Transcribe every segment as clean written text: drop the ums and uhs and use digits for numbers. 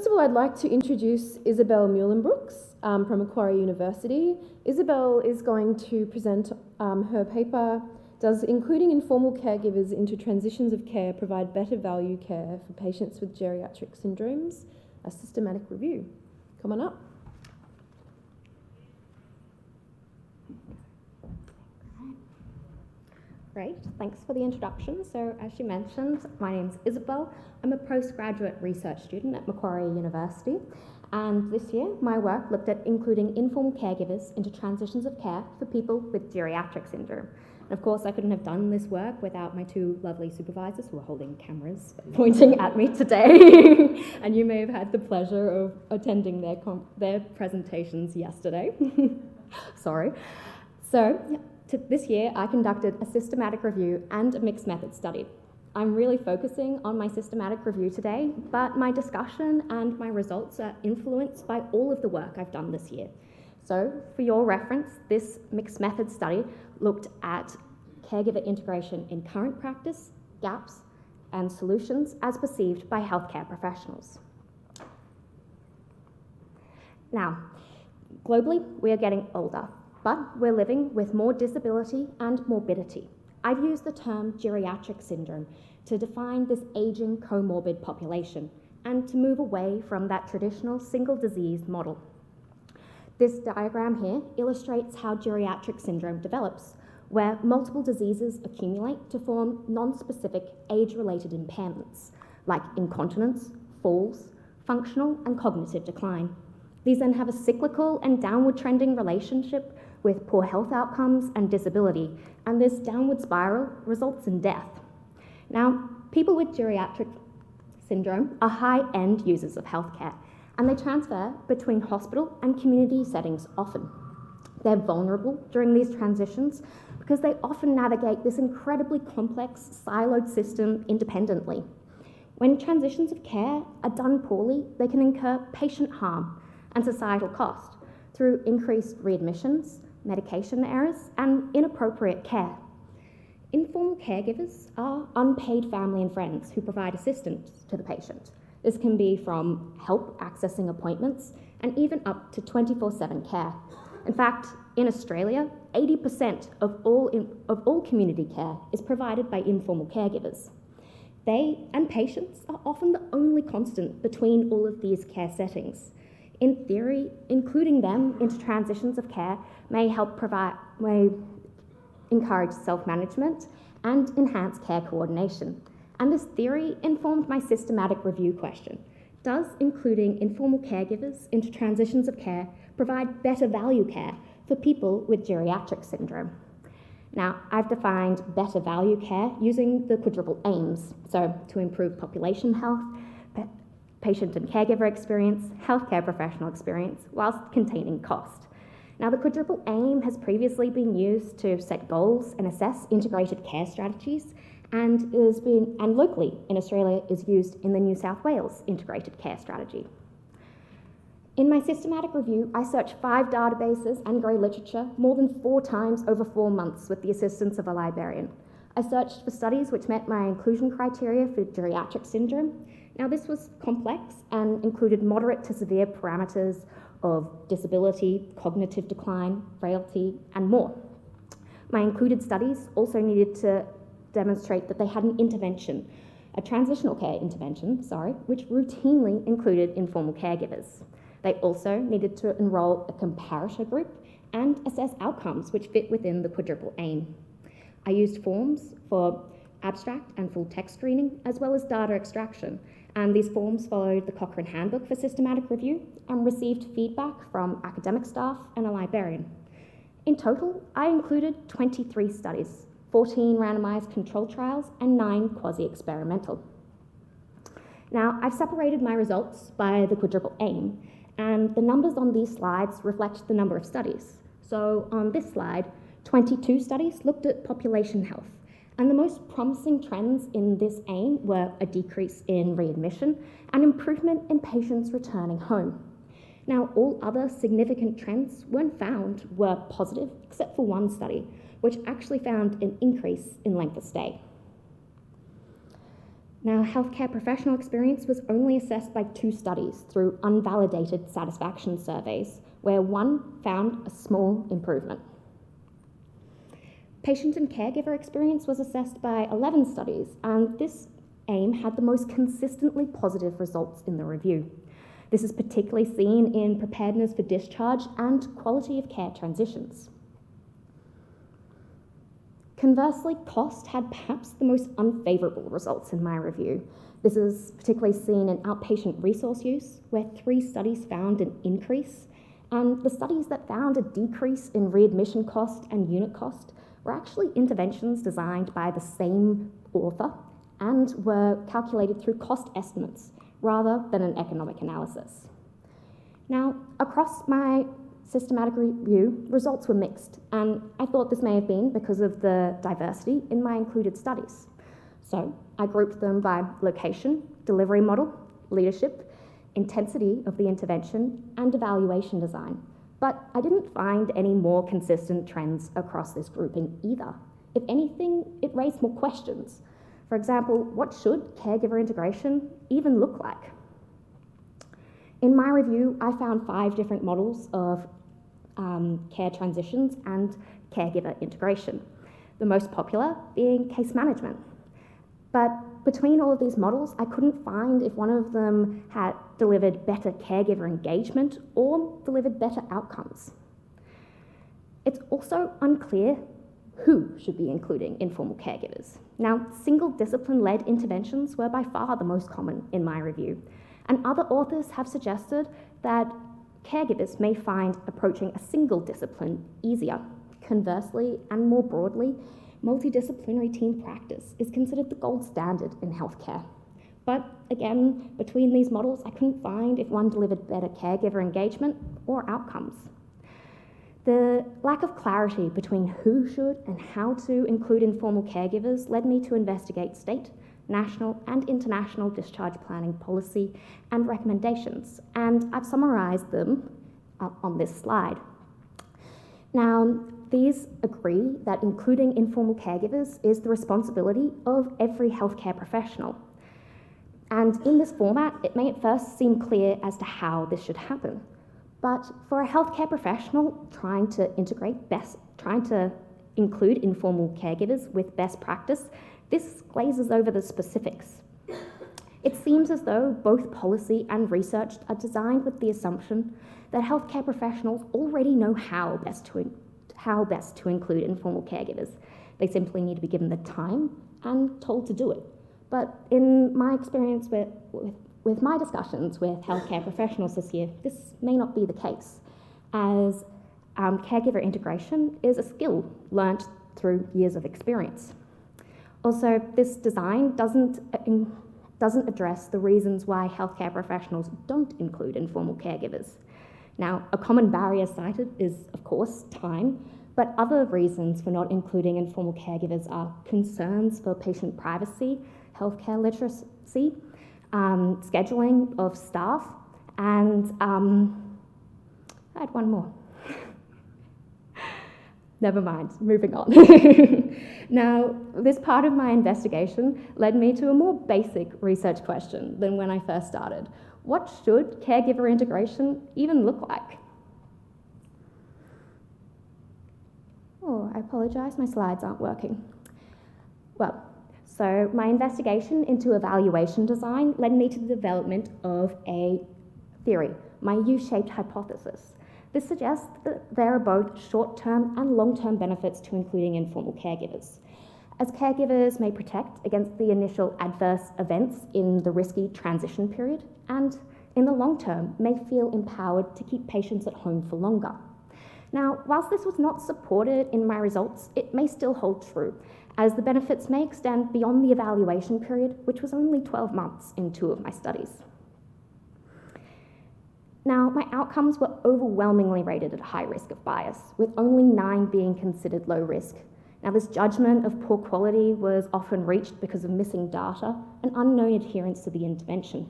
first of all, I'd like to introduce Isabelle Meulenbroeks from Macquarie University. Isabelle is going to present her paper, Does Including Informal Caregivers into Transitions of Care Provide Better Value Care for Patients with Geriatric Syndromes? A Systematic Review. Come on up. Great, thanks for the introduction. So as she mentioned, my name's Isabelle. I'm a postgraduate research student at Macquarie University, and this year my work looked at including informal caregivers into transitions of care for people with geriatric syndrome. And of course, I couldn't have done this work without my two lovely supervisors who are holding cameras pointing at me today. And you may have had the pleasure of attending their presentations yesterday. Sorry. So, this year, I conducted a systematic review and a mixed method study. I'm really focusing on my systematic review today, but my discussion and my results are influenced by all of the work I've done this year. So, for your reference, this mixed method study looked at caregiver integration in current practice, gaps, and solutions as perceived by healthcare professionals. Now, globally, we are getting older, but we're living with more disability and morbidity. I've used the term geriatric syndrome to define this aging comorbid population and to move away from that traditional single disease model. This diagram here illustrates how geriatric syndrome develops, where multiple diseases accumulate to form non-specific age-related impairments, like incontinence, falls, functional and cognitive decline. These then have a cyclical and downward trending relationship with poor health outcomes and disability, and this downward spiral results in death. Now, people with geriatric syndrome are high-end users of healthcare, and they transfer between hospital and community settings often. They're vulnerable during these transitions because they often navigate this incredibly complex, siloed system independently. When transitions of care are done poorly, they can incur patient harm and societal cost through increased readmissions, medication errors, and inappropriate care. Informal caregivers are unpaid family and friends who provide assistance to the patient. This can be from help accessing appointments and even up to 24/7 care. In fact, in Australia, 80% of all community care is provided by informal caregivers. They and patients are often the only constant between all of these care settings. In theory, including them into transitions of care may encourage self-management and enhance care coordination. And this theory informed my systematic review question. Does including informal caregivers into transitions of care provide better value care for people with geriatric syndrome? Now, I've defined better value care using the Quadruple aims, so to improve population health, patient and caregiver experience, healthcare professional experience, whilst containing cost. Now, the Quadruple aim has previously been used to set goals and assess integrated care strategies, and locally in Australia is used in the New South Wales integrated care strategy. In my systematic review, I searched 5 databases and grey literature more than 4 times over 4 months with the assistance of a librarian. I searched for studies which met my inclusion criteria for geriatric syndrome. Now, this was complex and included moderate to severe parameters of disability, cognitive decline, frailty, and more. My included studies also needed to demonstrate that they had an intervention, a transitional care intervention, which routinely included informal caregivers. They also needed to enrol a comparator group and assess outcomes which fit within the Quadruple aim. I used forms for abstract and full text screening, as well as data extraction, and these forms followed the Cochrane Handbook for Systematic Review and received feedback from academic staff and a librarian. In total, I included 23 studies, 14 randomised controlled trials, and 9 quasi-experimental. Now, I've separated my results by the Quadruple aim, and the numbers on these slides reflect the number of studies. So on this slide, 22 studies looked at population health, and the most promising trends in this aim were a decrease in readmission and improvement in patients returning home. Now, all other significant trends when found were positive, except for one study, which actually found an increase in length of stay. Now, healthcare professional experience was only assessed by 2 studies through unvalidated satisfaction surveys, where one found a small improvement. Patient and caregiver experience was assessed by 11 studies, and this aim had the most consistently positive results in the review. This is particularly seen in preparedness for discharge and quality of care transitions. Conversely, cost had perhaps the most unfavourable results in my review. This is particularly seen in outpatient resource use, where 3 studies found an increase, and the studies that found a decrease in readmission cost and unit cost were actually interventions designed by the same author and were calculated through cost estimates rather than an economic analysis. Now, across my systematic review, results were mixed, and I thought this may have been because of the diversity in my included studies. So I grouped them by location, delivery model, leadership, intensity of the intervention, and evaluation design. But I didn't find any more consistent trends across this grouping either. If anything, it raised more questions. For example, what should caregiver integration even look like? In my review, I found 5 different models of care transitions and caregiver integration, the most popular being case management. But between all of these models, I couldn't find if one of them had delivered better caregiver engagement or delivered better outcomes. It's also unclear who should be including informal caregivers. Now, single discipline-led interventions were by far the most common in my review, and other authors have suggested that caregivers may find approaching a single discipline easier. Conversely, and more broadly, multidisciplinary team practice is considered the gold standard in healthcare. But again, between these models, I couldn't find if one delivered better caregiver engagement or outcomes. The lack of clarity between who should and how to include informal caregivers led me to investigate state, national and international discharge planning policy and recommendations, and I've summarised them on this slide. Now, these agree that including informal caregivers is the responsibility of every healthcare professional. And in this format, it may at first seem clear as to how this should happen. But for a healthcare professional trying to include informal caregivers with best practice, this glazes over the specifics. It seems as though both policy and research are designed with the assumption that healthcare professionals already know how best to include informal caregivers. They simply need to be given the time and told to do it. But in my experience with my discussions with healthcare professionals this year, this may not be the case, as caregiver integration is a skill learnt through years of experience. Also, this design doesn't address the reasons why healthcare professionals don't include informal caregivers. Now, a common barrier cited is, of course, time, but other reasons for not including informal caregivers are concerns for patient privacy, healthcare literacy, scheduling of staff, and I had one more. Never mind, moving on. Now, this part of my investigation led me to a more basic research question than when I first started. What should caregiver integration even look like? Oh, I apologise, my slides aren't working. Well, so my investigation into evaluation design led me to the development of a theory, my U-shaped hypothesis. This suggests that there are both short-term and long-term benefits to including informal caregivers, as caregivers may protect against the initial adverse events in the risky transition period, and in the long term may feel empowered to keep patients at home for longer. Now, whilst this was not supported in my results, it may still hold true, as the benefits may extend beyond the evaluation period, which was only 12 months in 2 of my studies. Now, my outcomes were overwhelmingly rated at high risk of bias, with only 9 being considered low risk. Now, this judgment of poor quality was often reached because of missing data and unknown adherence to the intervention.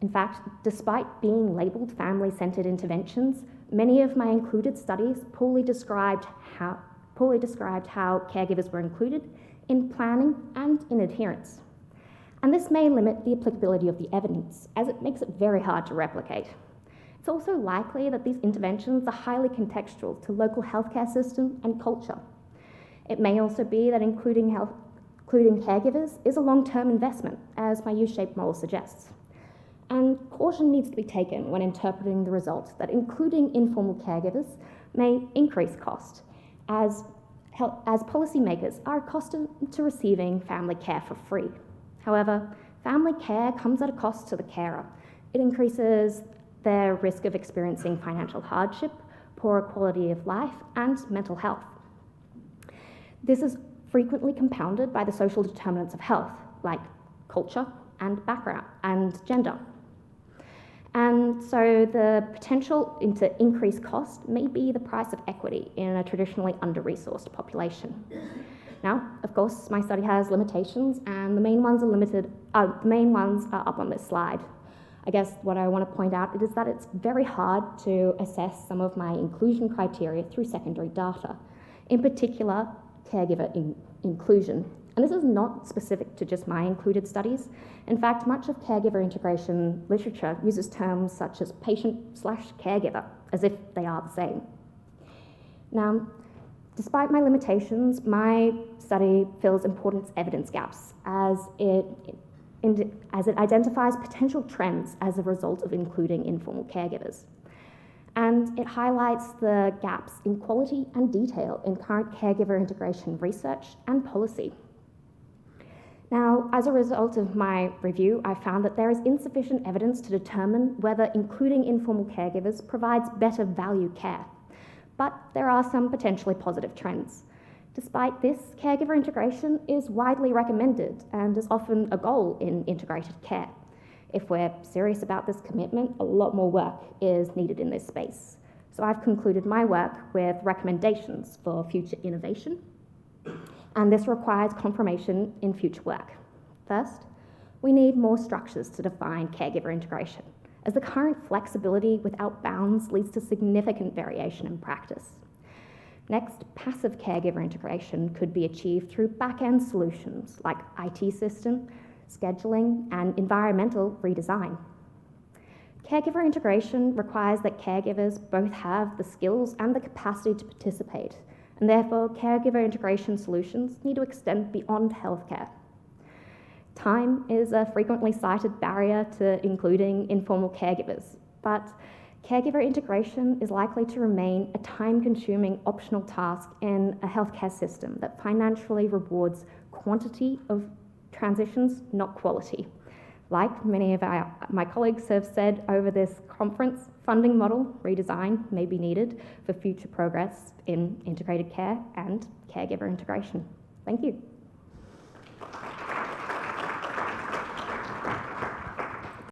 In fact, despite being labelled family-centred interventions, many of my included studies poorly described how caregivers were included in planning and in adherence. And this may limit the applicability of the evidence, as it makes it very hard to replicate. It's also likely that these interventions are highly contextual to local healthcare system and culture. It may also be that including caregivers is a long-term investment, as my U-shaped model suggests. And caution needs to be taken when interpreting the results that including informal caregivers may increase cost, as policymakers are accustomed to receiving family care for free. However, family care comes at a cost to the carer. It increases their risk of experiencing financial hardship, poorer quality of life, and mental health. This is frequently compounded by the social determinants of health, like culture and background and gender. And so the potential into increased cost may be the price of equity in a traditionally under-resourced population. Now, of course, my study has limitations, and the main ones are up on this slide. I guess what I want to point out is that it's very hard to assess some of my inclusion criteria through secondary data, in particular, caregiver inclusion. And this is not specific to just my included studies. In fact, much of caregiver integration literature uses terms such as patient/caregiver, as if they are the same. Now, despite my limitations, my study fills important evidence gaps as it identifies potential trends as a result of including informal caregivers. And it highlights the gaps in quality and detail in current caregiver integration research and policy. Now, as a result of my review, I found that there is insufficient evidence to determine whether including informal caregivers provides better value care. But there are some potentially positive trends. Despite this, caregiver integration is widely recommended and is often a goal in integrated care. If we're serious about this commitment, a lot more work is needed in this space. So I've concluded my work with recommendations for future innovation, and this requires confirmation in future work. First, we need more structures to define caregiver integration, as the current flexibility without bounds leads to significant variation in practice. Next, passive caregiver integration could be achieved through back-end solutions like IT system, scheduling, and environmental redesign. Caregiver integration requires that caregivers both have the skills and the capacity to participate, and therefore caregiver integration solutions need to extend beyond healthcare. Time is a frequently cited barrier to including informal caregivers, but caregiver integration is likely to remain a time-consuming optional task in a healthcare system that financially rewards quantity of transitions, not quality. Like many of my colleagues have said over this conference, funding model redesign may be needed for future progress in integrated care and caregiver integration. Thank you.